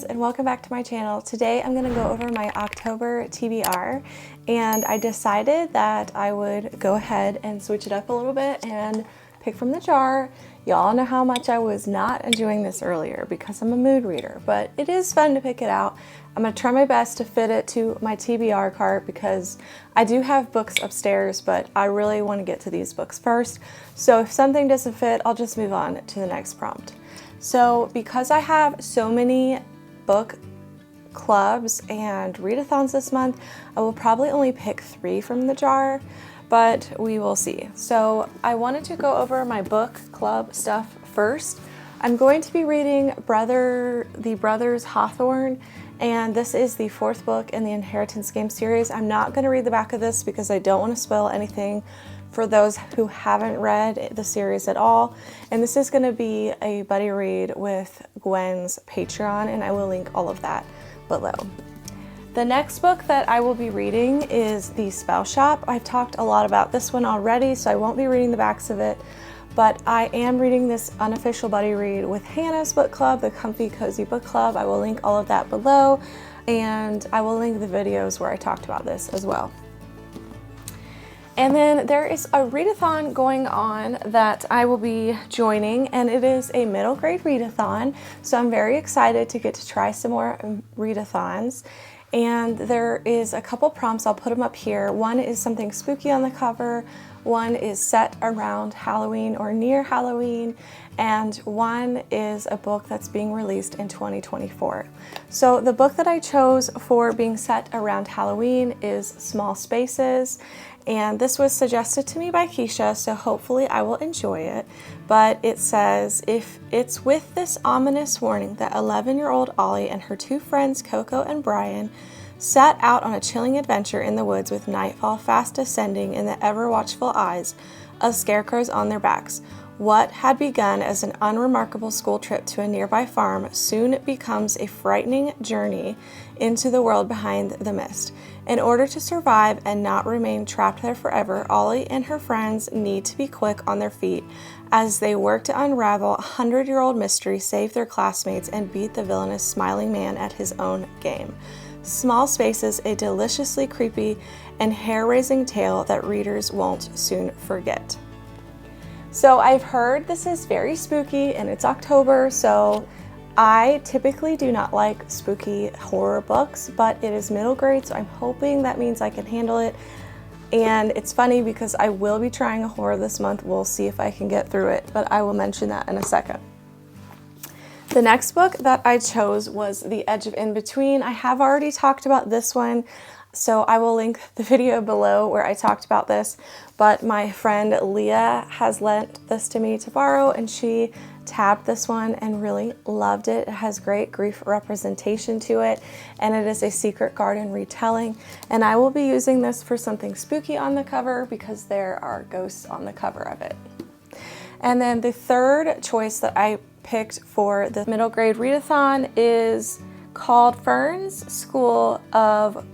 and welcome back to my channel. Today I'm going to go over my October TBR, and I decided that I would go ahead and switch it up a little bit and pick from the jar. Y'all know how much I was not enjoying this earlier because I'm a mood reader, but it is fun to pick it out. I'm going to try my best to fit it to my TBR cart because I do have books upstairs, but I really want to get to these books first. So if something doesn't fit, I'll just move on to the next prompt. So because I have so many book clubs and readathons this month, I will probably only pick 3 from the jar, but we will see. So I wanted to go over my book club stuff first. I'm going to be reading The Brothers Hawthorne, and this is the 4th book in the Inheritance Game series. I'm not going to read the back of this because I don't want to spoil anything for those who haven't read the series at all. And this is going to be a buddy read with Gwen's Patreon, and I will link all of that below. The next book that I will be reading is The Spell Shop. I've talked a lot about this one already, so I won't be reading the backs of it, but I am reading this unofficial buddy read with Hannah's book club, the Comfy Cozy Book Club. I will link all of that below, and I will link the videos where I talked about this as well. And then there is a readathon going on that I will be joining, and it is a middle grade readathon. So I'm very excited to get to try some more readathons. And there is a couple prompts, I'll put them up here. One is something spooky on the cover, one is set around Halloween or near Halloween, and one is a book that's being released in 2024. So the book that I chose for being set around Halloween is Small Spaces, and this was suggested to me by Keisha, so hopefully I will enjoy it. But it says, if it's with this ominous warning that 11-year-old Ollie and her 2 friends, Coco and Brian, set out on a chilling adventure in the woods with nightfall fast descending in the ever-watchful eyes of scarecrows on their backs. What had begun as an unremarkable school trip to a nearby farm soon becomes a frightening journey into the world behind the mist. In order to survive and not remain trapped there forever, Ollie and her friends need to be quick on their feet as they work to unravel a 100-year-old mystery, save their classmates, and beat the villainous smiling man at his own game. Small Spaces, a deliciously creepy and hair-raising tale that readers won't soon forget. So I've heard this is very spooky and it's October, so I typically do not like spooky horror books, but it is middle grade, so I'm hoping that means I can handle it. And it's funny because I will be trying a horror this month. We'll see if I can get through it, but I will mention that in a second. The next book that I chose was The Edge of In-Between. I have already talked about this one, so I will link the video below where I talked about this, but my friend Leah has lent this to me to borrow, and she tabbed this one and really loved it. It has great grief representation to it, and it is a secret garden retelling, and I will be using this for something spooky on the cover because there are ghosts on the cover of it. And then the third choice that I picked for the middle grade readathon is called Fern's School of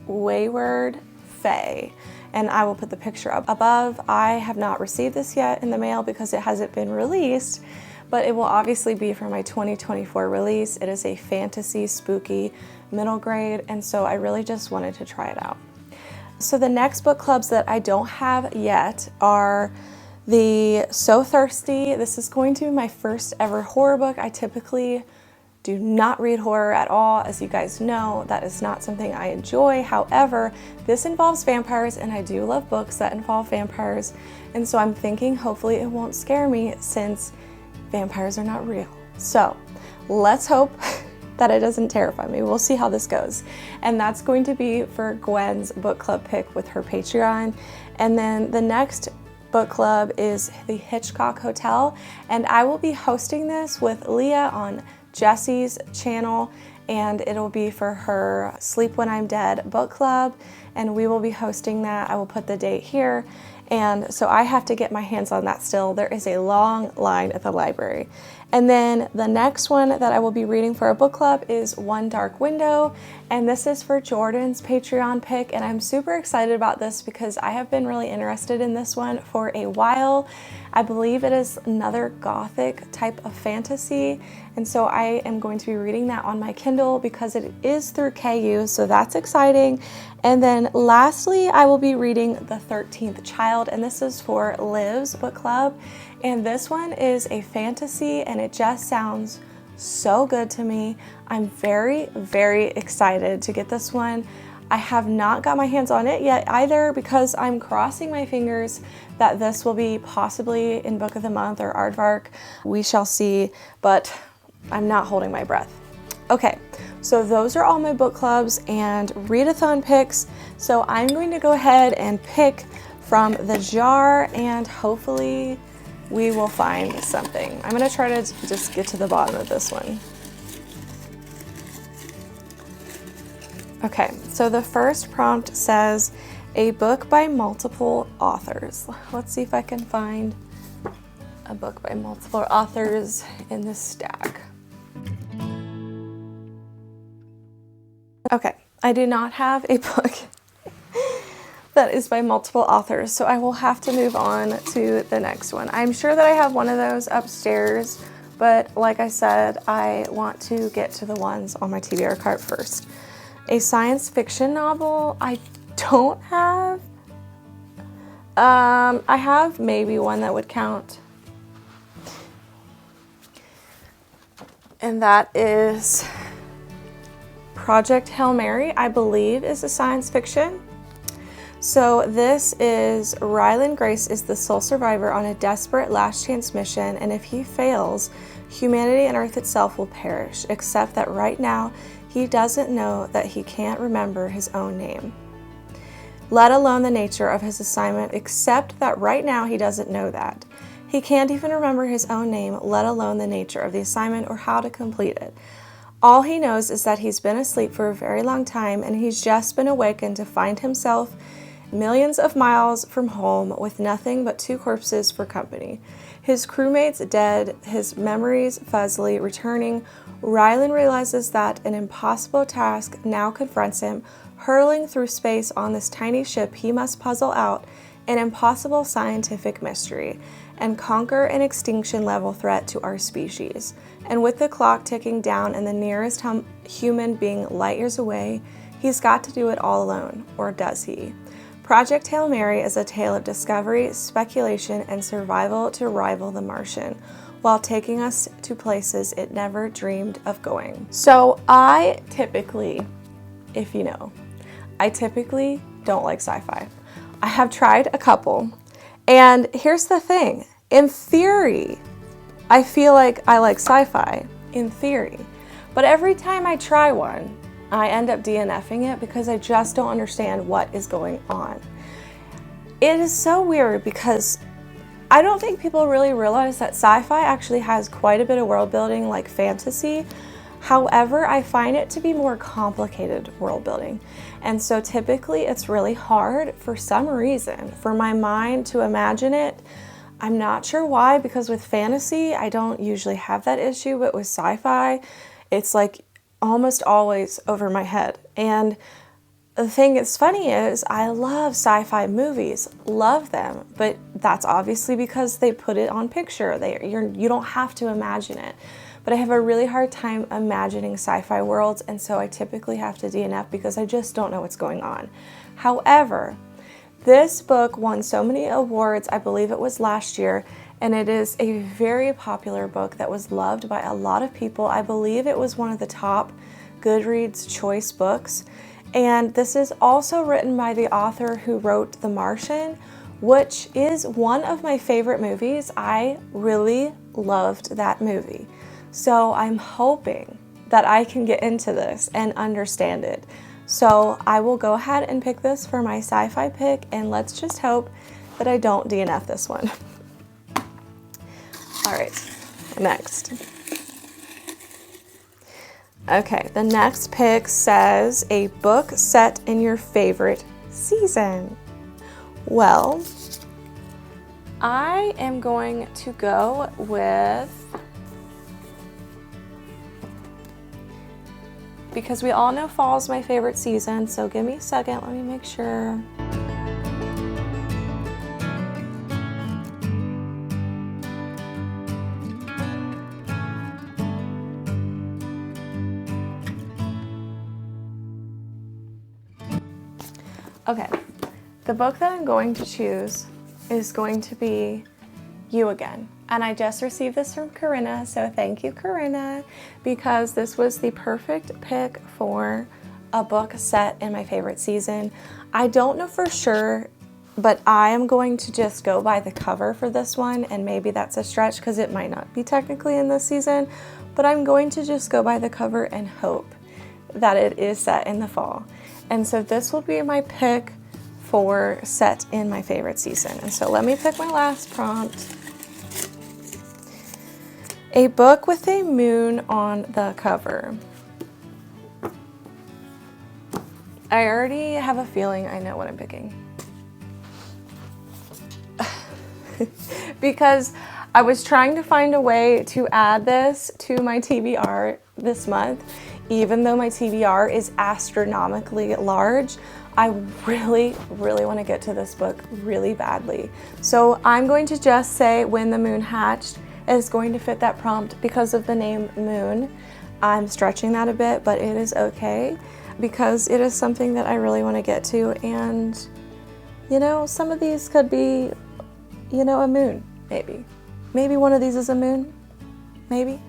Wayward Fae, and I will put the picture up above. I have not received this yet in the mail because it hasn't been released, but it will obviously be for my 2024 release. It is a fantasy spooky middle grade, and so I really just wanted to try it out. So the next book clubs that I don't have yet are the So Thirsty. This is going to be my first ever horror book. I typically do not read horror at all. As you guys know, that is not something I enjoy. However, this involves vampires, and I do love books that involve vampires. And so I'm thinking hopefully it won't scare me since vampires are not real. So let's hope that it doesn't terrify me. We'll see how this goes. And that's going to be for Gwen's book club pick with her Patreon. And then the next book club is The Hitchcock Hotel, and I will be hosting this with Leah on Jessie's channel, and it'll be for her Sleep When I'm Dead book club, and we will be hosting that. I will put the date here, And so I have to get my hands on that still. There is a long line at the library. And then the next one that I will be reading for a book club is One Dark Window. And this is for Jordan's Patreon pick. And I'm super excited about this because I have been really interested in this one for a while. I believe it is another gothic type of fantasy. And so I am going to be reading that on my Kindle because it is through KU. So that's exciting. And then lastly, I will be reading The 13th Child. And this is for Liv's book club. And this one is a fantasy and it just sounds so good to me. I'm very, very excited to get this one. I have not got my hands on it yet either because I'm crossing my fingers that this will be possibly in Book of the Month or Aardvark. We shall see, but I'm not holding my breath. Okay, so those are all my book clubs and readathon picks. So I'm going to go ahead and pick from the jar and hopefully we will find something. I'm gonna try to just get to the bottom of this one. Okay, so the first prompt says, a book by multiple authors. Let's see if I can find a book by multiple authors in this stack. Okay, I do not have a book that is by multiple authors, so I will have to move on to the next one. I'm sure that I have one of those upstairs, but like I said, I want to get to the ones on my TBR cart first. A science fiction novel, I don't have. I have maybe one that would count. And that is Project Hail Mary, I believe is a science fiction. So this is Ryland Grace is the sole survivor on a desperate last chance mission, and if he fails, humanity and Earth itself will perish, except that right now he doesn't know that he can't remember his own name. Let alone the nature of his assignment, except that right now he doesn't know that. He can't even remember his own name, let alone the nature of the assignment or how to complete it. All he knows is that he's been asleep for a very long time and he's just been awakened to find himself millions of miles from home with nothing but two corpses for company. His crewmates dead, his memories fuzzily returning. Ryland realizes that an impossible task now confronts him, hurling through space on this tiny ship he must puzzle out an impossible scientific mystery and conquer an extinction level threat to our species. And with the clock ticking down and the nearest human being light years away, he's got to do it all alone, or does he? Project Hail Mary is a tale of discovery, speculation, and survival to rival the Martian, while taking us to places it never dreamed of going. So I typically, if you know, I typically don't like sci-fi. I have tried a couple, and here's the thing. In theory, I feel like I like sci-fi, in theory. But every time I try one, I end up DNFing it because I just don't understand what is going on. It is so weird because I don't think people really realize that sci-fi actually has quite a bit of world building like fantasy. However, I find it to be more complicated world building. And so typically it's really hard for some reason for my mind to imagine it. I'm not sure why, because with fantasy, I don't usually have that issue, but with sci-fi, it's like almost always over my head. And the thing that's funny is I love sci-fi movies, love them, but that's obviously because they put it on picture. You don't have to imagine it. But I have a really hard time imagining sci-fi worlds, and so I typically have to DNF because I just don't know what's going on. However, this book won so many awards, I believe it was last year, and it is a very popular book that was loved by a lot of people. I believe it was one of the top Goodreads choice books. And this is also written by the author who wrote The Martian, which is one of my favorite movies. I really loved that movie. So I'm hoping that I can get into this and understand it. So I will go ahead and pick this for my sci-fi pick, and let's just hope that I don't DNF this one. All right, next. Okay, the next pick says a book set in your favorite season. Well, I am going to go with, because we all know fall is my favorite season, so give me a second, let me make sure. Okay, the book that I'm going to choose is going to be You Again. And I just received this from Corinna, so thank you, Corinna, because this was the perfect pick for a book set in my favorite season. I don't know for sure, but I am going to just go by the cover for this one, and maybe that's a stretch because it might not be technically in this season, but I'm going to just go by the cover and hope that it is set in the fall. And so this will be my pick for set in my favorite season. And so let me pick my last prompt. A book with a moon on the cover. I already have a feeling I know what I'm picking. Because I was trying to find a way to add this to my TBR this month. Even though my TBR is astronomically large, I really want to get to this book really badly. So I'm going to just say When the Moon Hatched is going to fit that prompt because of the name Moon. I'm stretching that a bit, but it is okay because it is something that I really want to get to, and you know, some of these could be, you know, a moon, maybe. Maybe one of these is a moon, maybe.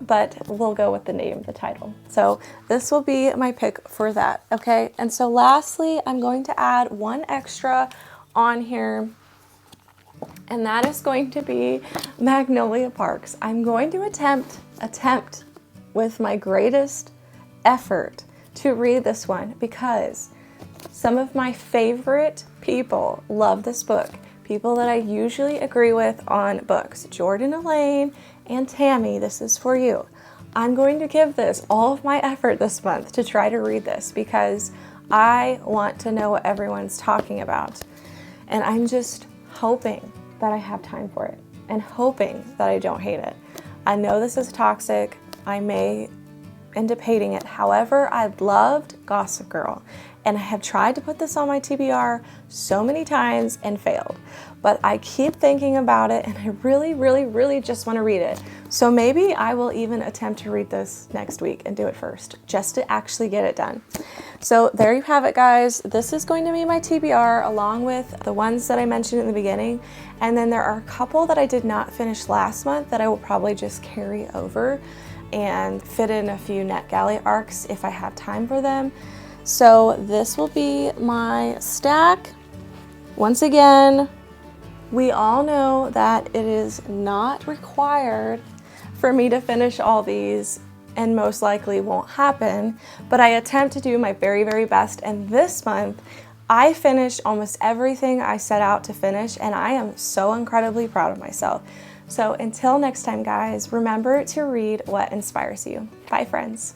But we'll go with the name, the title. So this will be my pick for that, okay? And so lastly, I'm going to add one extra on here, and that is going to be Magnolia Parks. I'm going to attempt with my greatest effort to read this one because some of my favorite people love this book. People that I usually agree with on books. Jordan, Elaine, and Tammy, this is for you. I'm going to give this all of my effort this month to try to read this because I want to know what everyone's talking about. And I'm just hoping that I have time for it and hoping that I don't hate it. I know this is toxic. I may end up hating it. However, I loved Gossip Girl, and I have tried to put this on my TBR so many times and failed. But I keep thinking about it, and I really just want to read it. So maybe I will even attempt to read this next week and do it first, just to actually get it done. So there you have it, guys. This is going to be my TBR along with the ones that I mentioned in the beginning. And then there are a couple that I did not finish last month that I will probably just carry over and fit in a few NetGalley arcs if I have time for them. So this will be my stack. Once again, we all know that it is not required for me to finish all these, and most likely won't happen, but I attempt to do my very best. And this month, I finished almost everything I set out to finish, and I am so incredibly proud of myself. So until next time, guys, remember to read what inspires you. Bye, friends.